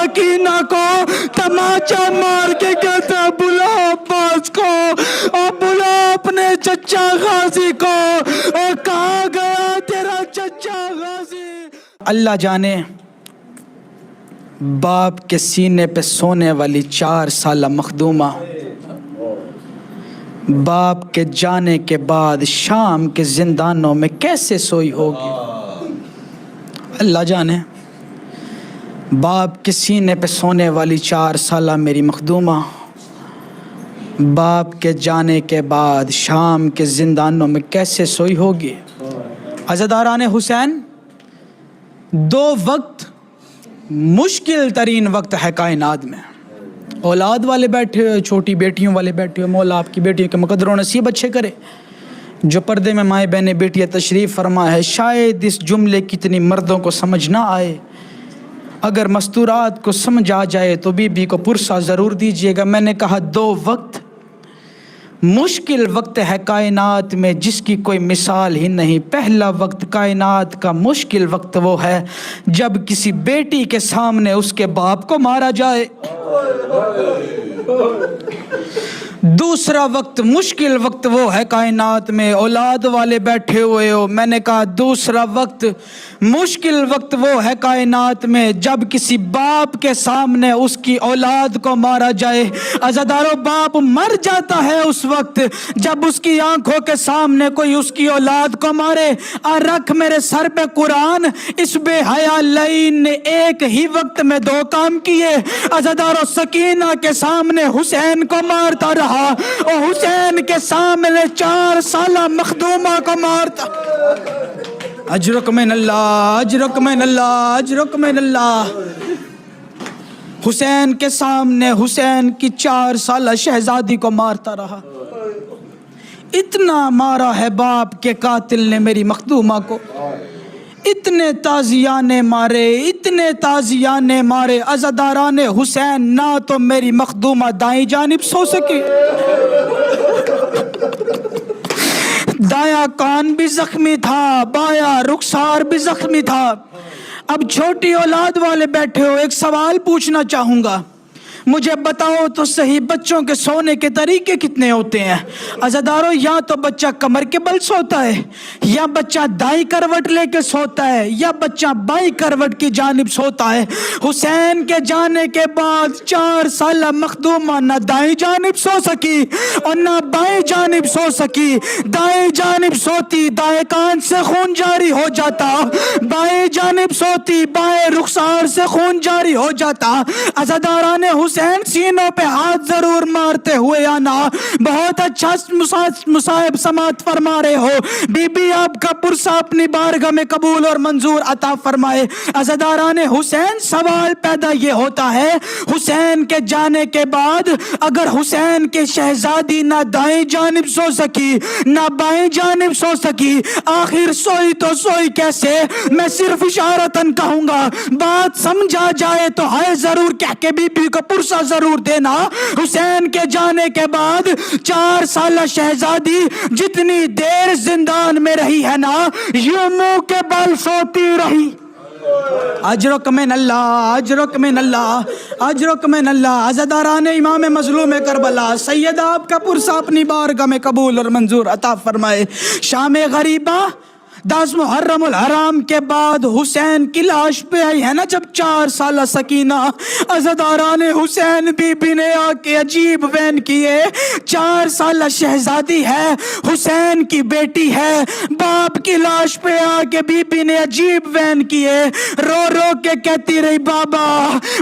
سکینہ کو تماچا مار کے کہتا بلا عباس کو اور بلا اپنے چچا غازی کو، اور کہاں گیا تیرا چچا غازی؟ اللہ جانے باپ کے سینے پہ سونے والی 4 سالہ مخدومہ باپ کے جانے کے بعد شام کے زندانوں میں کیسے سوئی ہوگی؟ اللہ جانے باپ کے سینے پہ سونے والی 4 سالہ میری مخدومہ باپ کے جانے کے بعد شام کے زندانوں میں کیسے سوئی ہوگی؟ عزاداران حسین، 2 وقت مشکل ترین وقت ہے کائنات میں۔ اولاد والے بیٹھے ہوئے، چھوٹی بیٹیوں والے بیٹھے ہوئے، مولا آپ کی بیٹیوں کے مقدر و نصیب اچھے کرے۔ جو پردے میں مائیں بہنیں بیٹیاں تشریف فرما ہے، شاید اس جملے کتنی مردوں کو سمجھ نہ آئے، اگر مستورات کو سمجھ آ جائے تو بی بی کو پرسہ ضرور دیجیے گا۔ میں نے کہا 2 وقت مشکل وقت ہے کائنات میں جس کی کوئی مثال ہی نہیں۔ پہلا وقت کائنات کا مشکل وقت وہ ہے جب کسی بیٹی کے سامنے اس کے باپ کو مارا جائے۔ دوسرا وقت مشکل وقت وہ ہے کائنات میں اولاد والے بیٹھے ہوئے ہو۔ میں نے کہا دوسرا وقت مشکل وقت وہ ہے کائنات میں جب کسی باپ کے سامنے اس کی اولاد کو مارا جائے۔ عزادارو، باپ مر جاتا ہے اس وقت جب اس کی آنکھوں کے سامنے کوئی اس کی اولاد کو مارے۔ اور رکھ میرے سر پہ قرآن، اس بے حیا لعین نے ایک ہی وقت میں 2 کام کیے۔ عزادارو، سکینہ کے سامنے حسین کو مارتا رہا اور حسین کے سامنے 4 سالہ مخدومہ کو مارتا۔ اجرک من اللہ، اجرک من اللہ، اجرک من اللہ۔ حسین کے سامنے حسین کی 4 سالہ شہزادی کو مارتا رہا۔ اتنا مارا ہے باپ کے قاتل نے میری مخدومہ کو، اتنے تازیانے مارے، اتنے تازیانے مارے۔ عزاداران حسین، نہ تو میری مخدومہ دائیں جانب سو سکی، دایاں کان بھی زخمی تھا، بایاں رخسار بھی زخمی تھا۔ اب چھوٹی اولاد والے بیٹھے ہو، ایک سوال پوچھنا چاہوں گا، مجھے بتاؤ تو صحیح، بچوں کے سونے کے طریقے کتنے ہوتے ہیں؟ عزادارو، یا تو بچہ کمر کے بل سوتا ہے، یا بچہ دائیں کروٹ لے کے سوتا ہے، یا بچہ بائیں کروٹ کی جانب سوتا ہے۔ حسین کے جانے کے بعد 4 سالہ مخدومہ نہ دائیں جانب سو سکی اور نہ بائیں جانب سو سکی۔ دائیں جانب سوتی دائیں کان سے خون جاری ہو جاتا، بائیں جانب سوتی بائیں رخسار سے خون جاری ہو جاتا۔ عزاداران حسین، سینوں پہ ہاتھ ضرور مارتے ہوئے آنا، بہت اچھا مصائب سماعت فرما رہے ہو۔ بی بی آپ کا پرسہ اپنی بارگاہ میں قبول اور منظور عطا فرمائے۔ عزاداران حسین، سوال پیدا یہ ہوتا ہے، حسین کے جانے کے بعد اگر حسین کے شہزادی نہ دائیں جانب سو سکی نہ بائیں جانب سو سکی، آخر سوئی تو سوئی کیسے؟ میں صرف اشارتاً کہوں گا، بات سمجھا جائے تو ہے ضرور کہہ کے بی بی کو پرسہ ضرور دینا۔ حسین کے جانے کے بعد 4 سالہ شہزادی جتنی دیر زندان میں رہی ہے نا، یوں منہ کے بل سوتی رہی۔ اجرک من اللہ، اجرک من اللہ، اجرک من اللہ۔ عزاداران امام مظلوم کربلا، سید آپ کا پرسہ اپنی بارگاہ میں قبول اور منظور عطا فرمائے۔ شام غریبہ 10 محرم الحرام کے بعد حسین کی لاش پہ آئی ہے نا جب 4 سالہ سکینہ، عزاداران حسین بی بی نے آ کے عجیب وین کیے۔ 4 سالہ شہزادی ہے، حسین کی بیٹی ہے، باپ کی لاش پہ آ کے بی بی نے عجیب وین کیے، رو رو کے کہتی رہی، بابا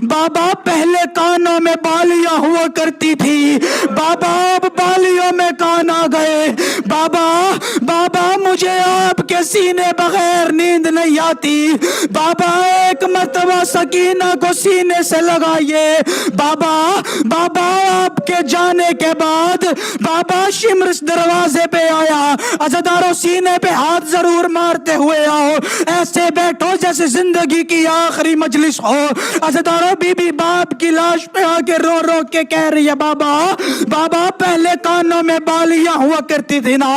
بابا پہلے کانوں میں بالیاں ہوا کرتی تھی، بابا اب بالیوں میں کان آ گئے، بابا بابا مجھے آپ کے سینے بغیر نیند نہیں آتی، بابا ایک مرتبہ سکینہ کو سینے سے لگائیے، بابا بابا آپ کے جانے کے بعد بابا شمر اس دروازے پہ آیا. عزاداروں سینے پہ ہاتھ ضرور مارتے ہوئے آؤ, ایسے بیٹھو جیسے زندگی کی آخری مجلس ہو. عزاداروں بی بی باپ کی لاش پہ آ کے رو رو کے کہہ رہی ہے, بابا بابا پہلے کانوں میں بالیاں ہوا کرتی تھی نا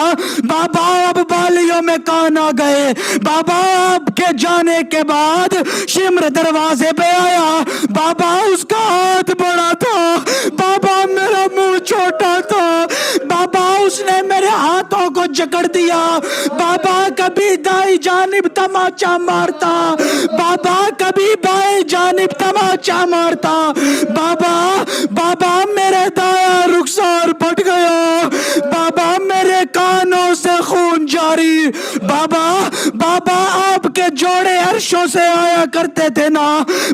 بابا, اب بالیوں میں کان آ گئے. بابا آپ کے جانے کے بعد شمر دروازے پہ آیا. بابا اس کا ہاتھ بڑا تھا, بابا میرا منہ چھوٹا تھا. بابا اس نے میرے ہاتھوں کو جکڑ دیا. بابا کبھی دائیں جانب تماچا مارتا, بابا کبھی بائیں جانب تماچا مارتا. بابا بابا میرے دایاں رخسار پھٹ گیا. بابا میرے کانوں سے خون جاری. بابا بابا آپ کے جوڑے عرشوں سے آیا کرتے تھے نا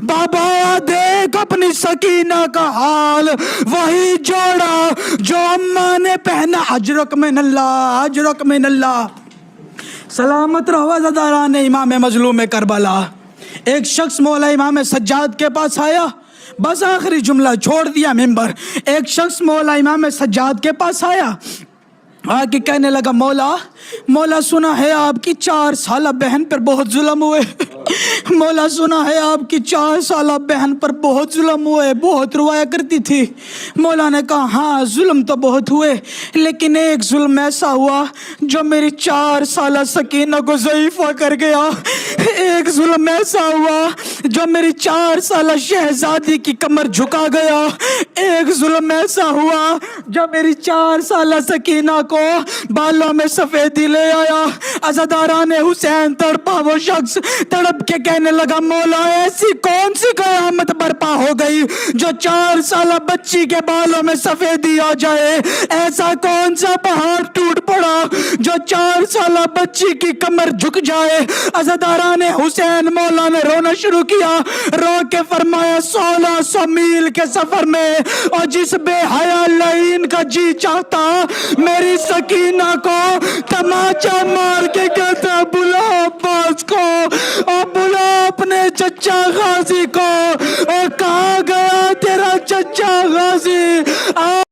بابا, دیکھ اپنی سکینہ کا حال, وہی جوڑا جو اماں نے پہنا. اجرک من اللہ, اجرک من اللہ. سلامت رہو عزاداران امام مظلوم کربلا. ایک شخص مولا امام سجاد کے پاس آیا, بس آخری جملہ چھوڑ دیا ممبر. ایک شخص مولا امام سجاد کے پاس آیا, آ کے کہنے لگا, مولا سنا ہے آپ کی 4 سالہ بہن پر بہت ظلم ہوئے. مولا سنا ہے آپ کی 4 سالہ بہن پر بہت ظلم ہوئے, بہت روایا کرتی تھی. مولا نے کہا ہاں ظلم تو بہت ہوئے, لیکن ایک ظلم ایسا ہوا جو میری 4 سالہ سکینہ کو ضعیفہ کر گیا. ایک ظلم ایسا ہوا جو میری 4 سالہ شہزادی کی کمر جھکا گیا. ایک ظلم ایسا ہوا جو میری 4 سالہ سکینہ کو بالوں میں سفیدی لے آیا. عزاداران حسین تڑپا وہ شخص, تڑپ کے کہنے لگا, مولا ایسی کون سی قیامت برپا ہو گئی جو 4 سالہ بچی کے بالوں میں سفیدی آ جائے. ایسا کون سا پہاڑ ٹوٹ پڑا جو 4 سالہ بچی کی کمر جھک جائے. عزاداران حسین مولا نے رونا شروع کیا. رو کے فرمایا, 1600 میل کے سفر میں اور جس بے حیا لعین کا جی چاہتا میری سکینہ کو تماچا مار کے کہتا, بلا عباس کو اور بلا اپنے چچا غازی کو. اور کہاں گیا تیرا چچا غازی؟